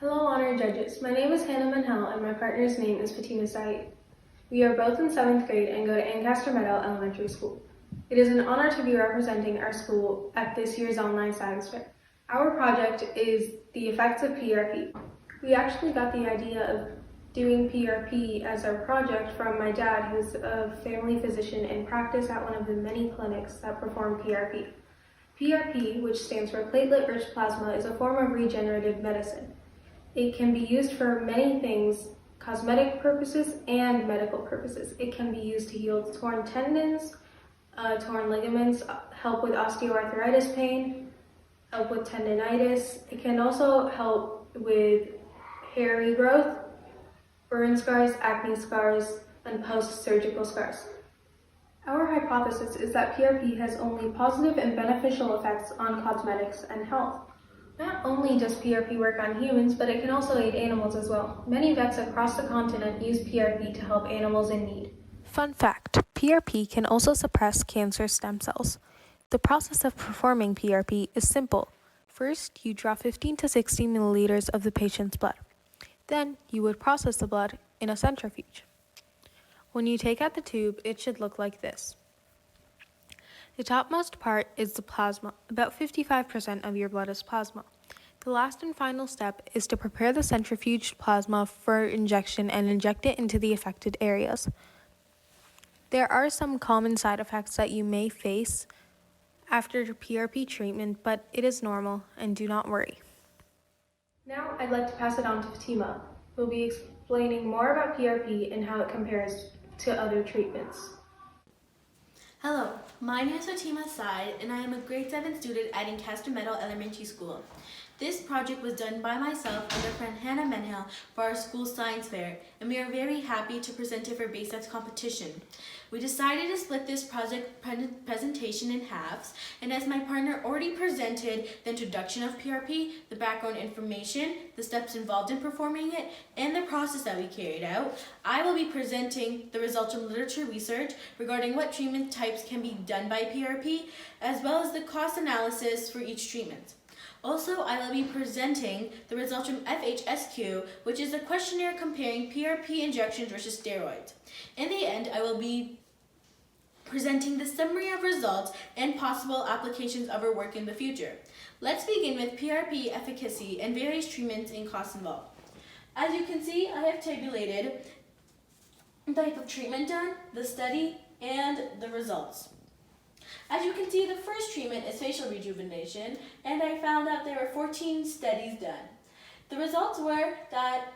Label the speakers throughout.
Speaker 1: Hello, honored judges. My name is Hannah Manhel and my partner's name is Fatima Saeed. We are both in 7th grade and go to Ancaster Meadow Elementary School. It is an honor to be representing our school at this year's online science fair. Our project is the effects of PRP. We actually got the idea of doing PRP as our project from my dad, who's a family physician in practice at one of the many clinics that perform PRP. PRP, which stands for platelet-rich plasma, is a form of regenerative medicine. It can be used for many things, cosmetic purposes and medical purposes. It can be used to heal torn tendons, torn ligaments, help with osteoarthritis pain, help with tendinitis. It can also help with hair regrowth, burn scars, acne scars, and post-surgical scars. Our hypothesis is that PRP has only positive and beneficial effects on cosmetics and health. Not only does PRP work on humans, but it can also aid animals as well. Many vets across the continent use PRP to help animals in need.
Speaker 2: Fun fact, PRP can also suppress cancer stem cells. The process of performing PRP is simple. First, you draw 15 to 60 milliliters of the patient's blood. Then, you would process the blood in a centrifuge. When you take out the tube, it should look like this. The topmost part is the plasma. About 55% of your blood is plasma. The last and final step is to prepare the centrifuged plasma for injection and inject it into the affected areas. There are some common side effects that you may face after PRP treatment, but it is normal and do not worry.
Speaker 1: Now I'd like to pass it on to Fatima, who will be explaining more about PRP and how it compares to other treatments.
Speaker 3: Hello, my name is Fatima Saeed and I am a grade 7 student at Ancaster Meadow Elementary School. This project was done by myself and my friend Hannah Manhel for our school science fair, and we are very happy to present it for BASEF competition. We decided to split this project presentation in halves, and as my partner already presented the introduction of PRP, the background information, the steps involved in performing it, and the process that we carried out, I will be presenting the results from literature research regarding what treatment types can be done by PRP, as well as the cost analysis for each treatment. Also, I will be presenting the results from FHSQ, which is a questionnaire comparing PRP injections versus steroids. In the end, I will be presenting the summary of results and possible applications of our work in the future. Let's begin with PRP efficacy and various treatments and costs involved. As you can see, I have tabulated the type of treatment done, the study, and the results. As you can see, the first treatment is facial rejuvenation, and I found that there were 14 studies done. The results were that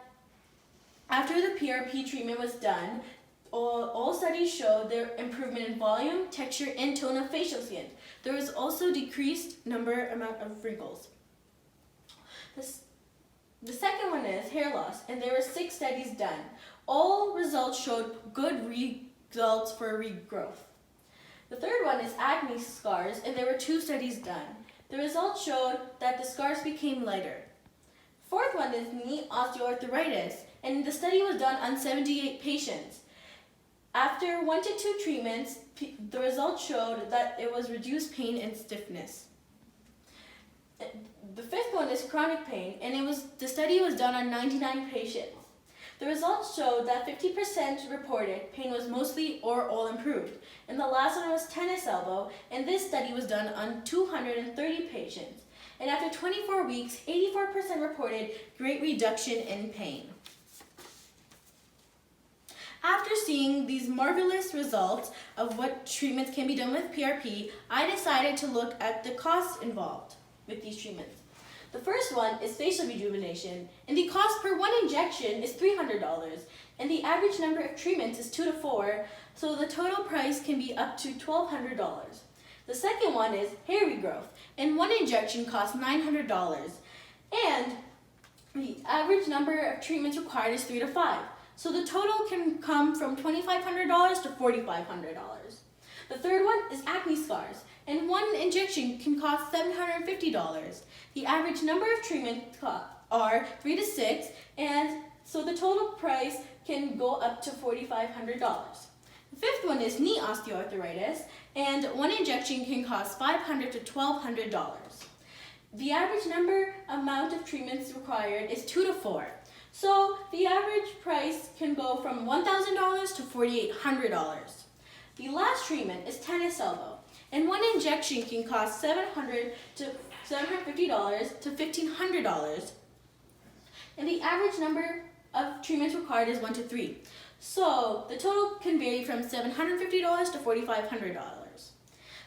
Speaker 3: after the PRP treatment was done, all studies showed their improvement in volume, texture, and tone of facial skin. There was also decreased amount of wrinkles. The second one is hair loss, and there were 6 studies done. All results showed good results for regrowth. The third one is acne scars, and there were 2 studies done. The results showed that the scars became lighter. Fourth one is knee osteoarthritis, and the study was done on 78 patients. After 1 to 2 treatments, the results showed that it was reduced pain and stiffness. The fifth one is chronic pain, and the study was done on 99 patients. The results showed that 50% reported pain was mostly or all improved. And the last one was tennis elbow, and this study was done on 230 patients. And after 24 weeks, 84% reported great reduction in pain. After seeing these marvelous results of what treatments can be done with PRP, I decided to look at the costs involved with these treatments. The first one is facial rejuvenation, and the cost per 1 injection is $300, and the average number of treatments is 2 to 4, so the total price can be up to $1,200. The second one is hair regrowth, and 1 injection costs $900, and the average number of treatments required is 3 to 5, so the total can come from $2,500 to $4,500. The third one is acne scars, and 1 injection can cost $750. The average number of treatments are 3 to 6, and so the total price can go up to $4,500. The fifth one is knee osteoarthritis, and 1 injection can cost $500 to $1,200. The average amount of treatments required is 2 to 4. So the average price can go from $1,000 to $4,800. The last treatment is tennis elbow, and one injection can cost $750 to $1,500. And the average number of treatments required is 1 to 3. So the total can vary from $750 to $4,500.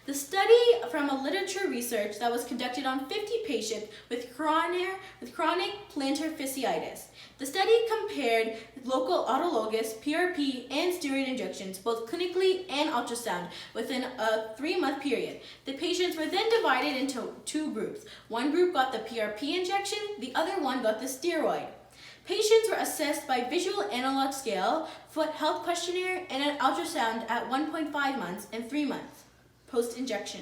Speaker 3: The study from a literature research that was conducted on 50 patients with chronic plantar fasciitis. The study compared local autologous, PRP, and steroid injections, both clinically and ultrasound, within a 3-month period. The patients were then divided into 2 groups. One group got the PRP injection, the other one got the steroid. Patients were assessed by visual analog scale, foot health questionnaire, and an ultrasound at 1.5 months and 3 months post-injection.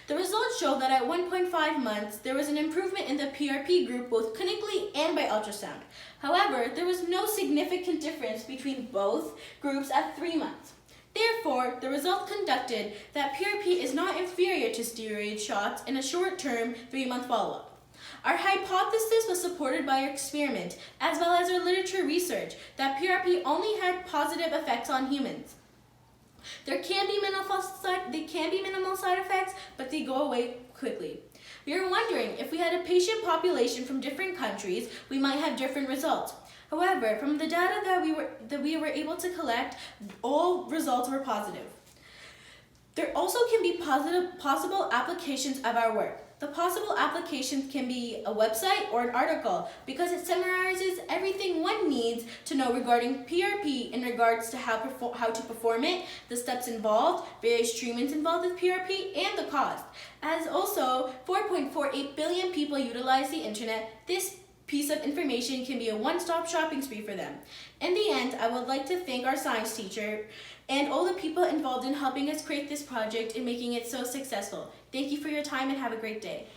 Speaker 3: The results showed that at 1.5 months, there was an improvement in the PRP group both clinically and by ultrasound. However, there was no significant difference between both groups at 3 months. Therefore, the results conducted that PRP is not inferior to steroid shots in a short-term 3-month follow-up. Our hypothesis was supported by our experiment, as well as our literature research, that PRP only had positive effects on humans. There can be minimal side effects, but they go away quickly. We are wondering if we had a patient population from different countries, we might have different results. However, from the data that we were able to collect, all results were positive. There also can be possible applications of our work. The possible applications can be a website or an article because it summarizes everything one needs to know regarding PRP in regards to how to perform it, the steps involved, various treatments involved with PRP, and the cost. As also 4.48 billion people utilize the internet, this piece of information can be a one-stop shopping spree for them. In the end, I would like to thank our science teacher and all the people involved in helping us create this project and making it so successful. Thank you for your time and have a great day.